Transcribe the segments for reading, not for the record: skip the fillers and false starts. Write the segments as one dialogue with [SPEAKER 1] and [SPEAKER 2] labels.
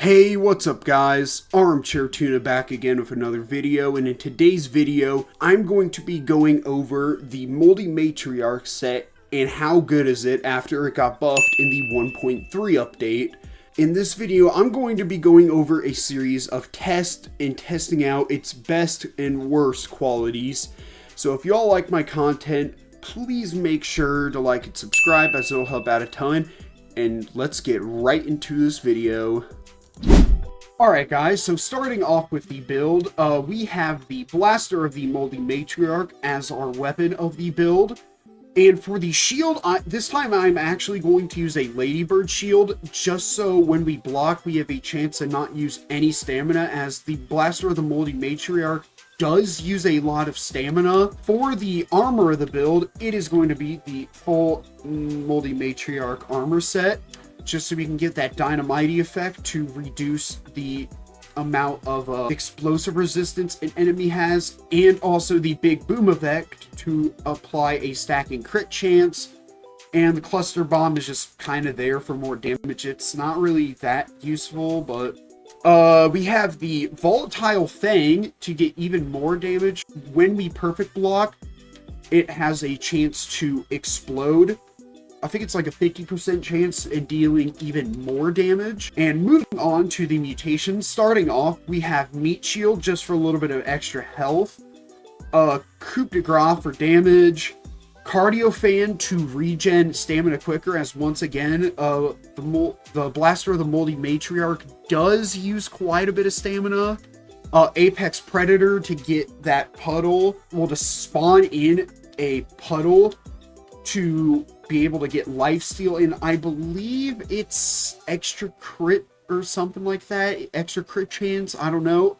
[SPEAKER 1] Hey, what's up guys? Armchair Tuna back again with another video, and in today's video, I'm going to be going over the Moldy Matriarch set and how good is it after it got buffed in the 1.3 update. In this video, I'm going to be going over a series of tests and testing out its best and worst qualities. So if y'all like my content, please make sure to like and subscribe as it'll help out a ton. And let's get right into this video. Alright guys, so starting off with the build, we have the Blaster of the Moldy Matriarch as our weapon of the build. And for the shield, this time I'm actually going to use a Ladybird shield, just so when we block we have a chance to not use any stamina, as the Blaster of the Moldy Matriarch does use a lot of stamina. For the armor of the build, it is going to be the full Moldy Matriarch armor set, just so we can get that dynamite effect to reduce the amount of explosive resistance an enemy has, and also the big boom effect to apply a stacking crit chance. And the cluster bomb is just kind of there for more damage. It's not really that useful, but we have the volatile fang to get even more damage. When we perfect block, it has a chance to explode. I think it's like a 50% chance in dealing even more damage. And moving on to the mutations, starting off, we have Meat Shield just for a little bit of extra health, Coup de Grace for damage, Cardio Fan to regen stamina quicker, as once again, the Blaster of the Moldy Matriarch does use quite a bit of stamina. Apex Predator to get that puddle, well, to spawn in a puddle to be able to get lifesteal, and I believe it's extra crit or something like that, extra crit chance, I don't know,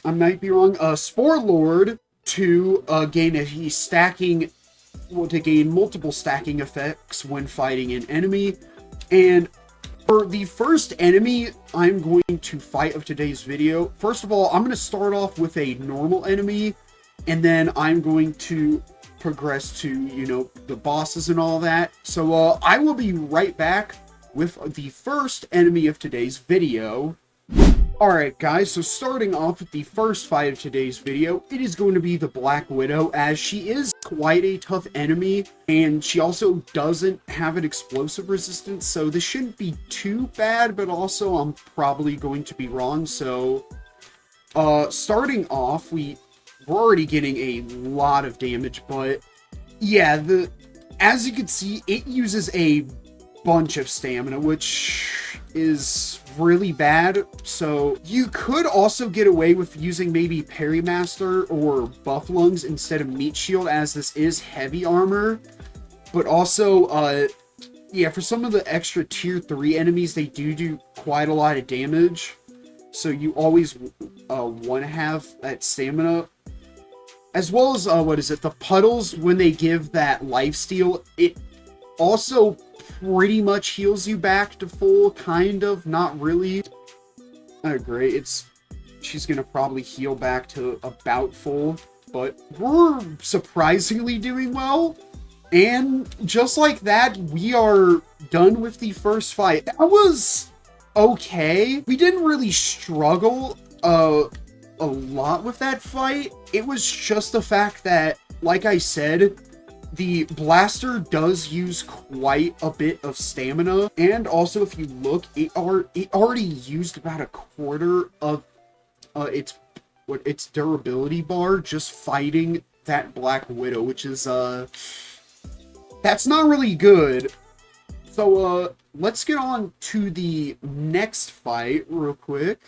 [SPEAKER 1] I might be wrong. Spore Lord to gain a stacking, well, to gain multiple stacking effects when fighting an enemy. And for the first enemy I'm going to fight of today's video, first of all, I'm going to start off with a normal enemy, and then I'm going to progress to, you know, the bosses and all that. So I will be right back with the first enemy of today's video. Alright guys, so starting off with the first fight of today's video, it is going to be the Black Widow, as she is quite a tough enemy, and she also doesn't have an explosive resistance, so this shouldn't be too bad, but also I'm probably going to be wrong. So starting off, we're already getting a lot of damage, but yeah, as you can see, it uses a bunch of stamina, which is really bad. So you could also get away with using maybe Parry Master or Buff Lungs instead of Meat Shield, as this is heavy armor. But also, yeah, for some of the extra tier 3 enemies, they do quite a lot of damage. So you always want to have that stamina. As well as, the puddles, when they give that lifesteal, it also pretty much heals you back to full, kind of, not really. Oh, great, she's gonna probably heal back to about full, but we're surprisingly doing well. And just like that, we are done with the first fight. That was okay. We didn't really struggle, a lot with that fight. It was just the fact that, like I said, the Blaster does use quite a bit of stamina, and also if you look, it already used about a quarter of its durability bar just fighting that Black Widow, which is that's not really good. So let's get on to the next fight real quick.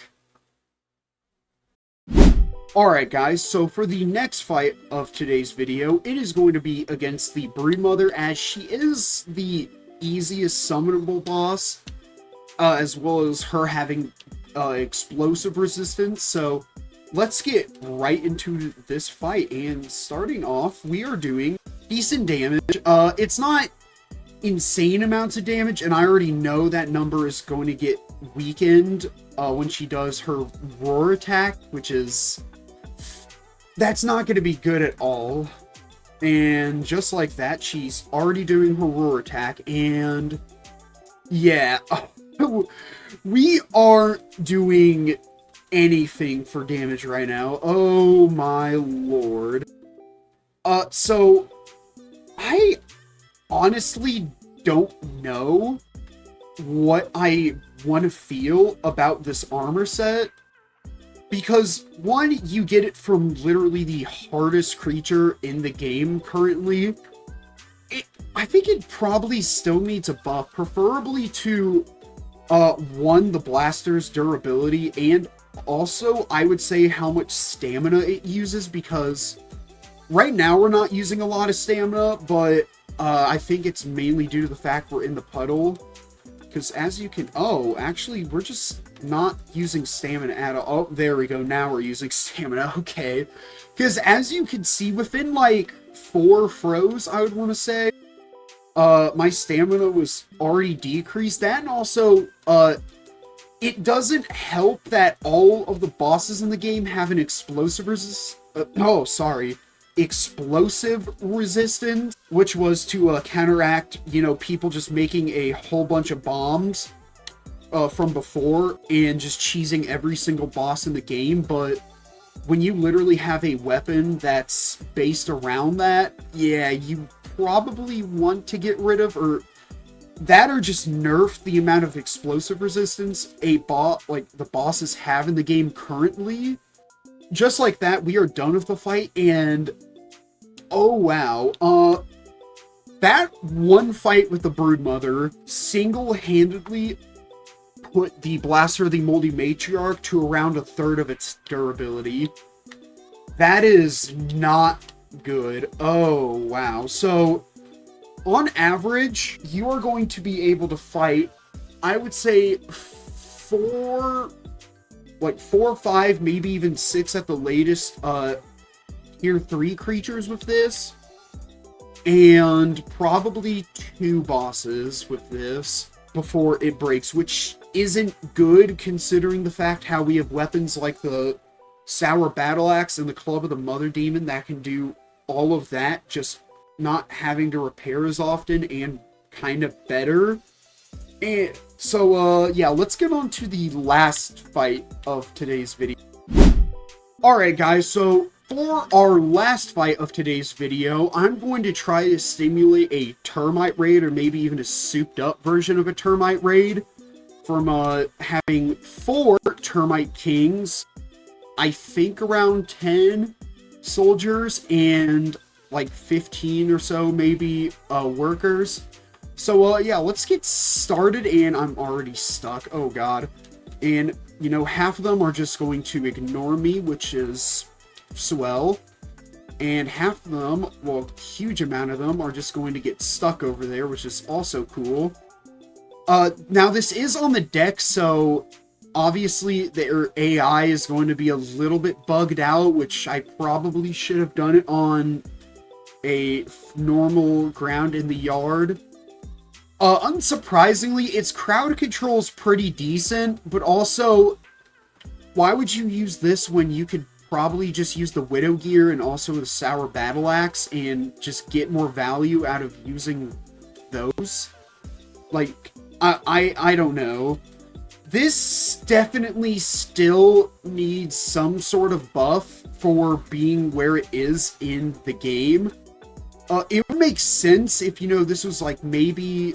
[SPEAKER 1] Alright guys, so for the next fight of today's video, it is going to be against the Broodmother, as she is the easiest summonable boss, as well as her having explosive resistance. So let's get right into this fight, and starting off, we are doing decent damage. It's not insane amounts of damage, and I already know that number is going to get weakened when she does her roar attack, which is... that's not going to be good at all. And just like that, she's already doing her roar attack, and yeah, We aren't doing anything for damage right now. Oh my lord. So I honestly don't know what I want to feel about this armor set. Because, one, you get it from literally the hardest creature in the game currently. I think it probably still needs a buff, preferably to, one, the blaster's durability, and also, I would say how much stamina it uses, because right now we're not using a lot of stamina, but I think it's mainly due to the fact we're in the puddle. Because as you can... Oh, actually, we're just not using stamina at all. Oh, there we go. Now we're using stamina. Okay. Because as you can see, within, like, 4 throws, I would want to say, my stamina was already decreased. That, and also, it doesn't help that all of the bosses in the game have an explosive explosive resistance, which was to counteract, you know, people just making a whole bunch of bombs from before and just cheesing every single boss in the game. But when you literally have a weapon that's based around that, yeah, you probably want to get rid of, or just nerf the amount of explosive resistance the bosses have in the game currently. Just like that, we are done with the fight, and oh wow, that one fight with the Broodmother single-handedly put the Blaster of the Moldy Matriarch to around 1/3 of its durability. That is not good. Oh wow. So, on average, you are going to be able to fight, I would say, 4 or 5, maybe even 6 at the latest, tier 3 creatures with this, and probably 2 bosses with this before it breaks, which isn't good considering the fact how we have weapons like the Sour Battle Axe and the Club of the Mother Demon that can do all of that, just not having to repair as often and kind of better. And so, yeah, let's get on to the last fight of today's video. Alright guys, so for our last fight of today's video, I'm going to try to simulate a termite raid, or maybe even a souped up version of a termite raid, from having 4 Termite Kings, I think around 10 soldiers, and like 15 or so maybe workers. So yeah, let's get started, and I'm already stuck. Oh god. And you know, half of them are just going to ignore me, which is swell, and half of them, well, huge amount of them, are just going to get stuck over there, which is also cool. Now this is on the deck, so obviously their AI is going to be a little bit bugged out, which I probably should have done it on a normal ground in the yard. Unsurprisingly, its crowd control's pretty decent, but also, why would you use this when you could probably just use the Widow Gear and also the Sour Battle Axe and just get more value out of using those? Like, I don't know. This definitely still needs some sort of buff for being where it is in the game. It would make sense if, you know, this was like maybe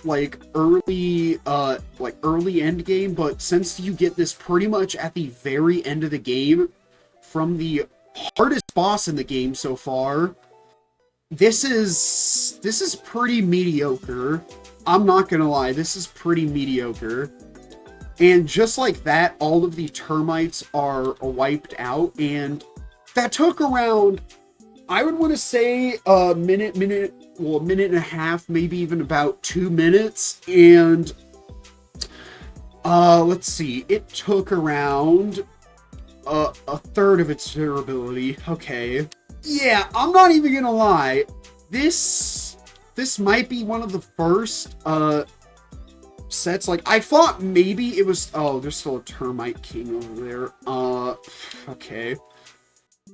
[SPEAKER 1] like early end game, but since you get this pretty much at the very end of the game from the hardest boss in the game so far, this is pretty mediocre. I'm not gonna lie, this is pretty mediocre. And just like that, all of the termites are wiped out, and that took around, I would want to say a minute and a half, maybe even about 2 minutes. And let's see, it took around a 1/3 of its durability. Okay, yeah, I'm not even gonna lie, this might be one of the first sets. Like, I thought maybe it was, oh, there's still a Termite King over there. Okay,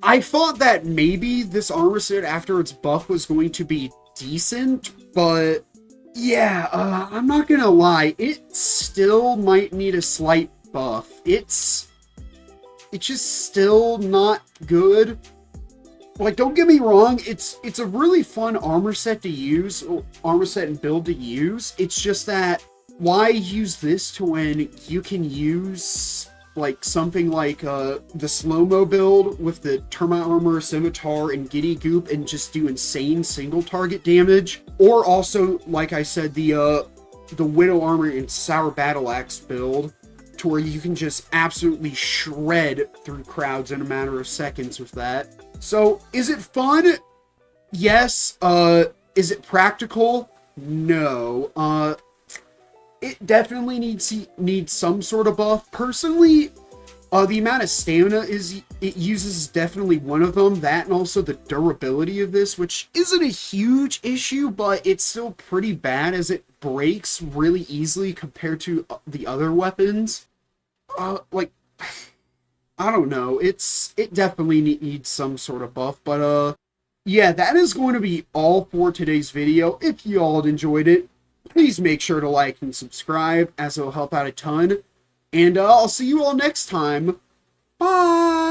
[SPEAKER 1] I thought that maybe this armor set after its buff was going to be decent, but Yeah, I'm not gonna lie, it still might need a slight buff. It's just still not good. Like, don't get me wrong, it's a really fun armor set to use, armor set and build to use. It's just that, why use this to when you can use, like, something like the slow-mo build with the Termite Armor, Scimitar, and Giddy Goop and just do insane single target damage? Or also, like I said, the Widow Armor and Sour Battle Axe build, to where you can just absolutely shred through crowds in a matter of seconds with that. So, is it fun? Yes. Is it practical? No. It definitely needs some sort of buff. Personally, the amount of stamina it uses is definitely one of them. That and also the durability of this, which isn't a huge issue, but it's still pretty bad as it breaks really easily compared to the other weapons. Like, I don't know. It definitely needs some sort of buff, but yeah, that is going to be all for today's video. If you all enjoyed it, please make sure to like and subscribe, as it'll help out a ton. And I'll see you all next time. Bye!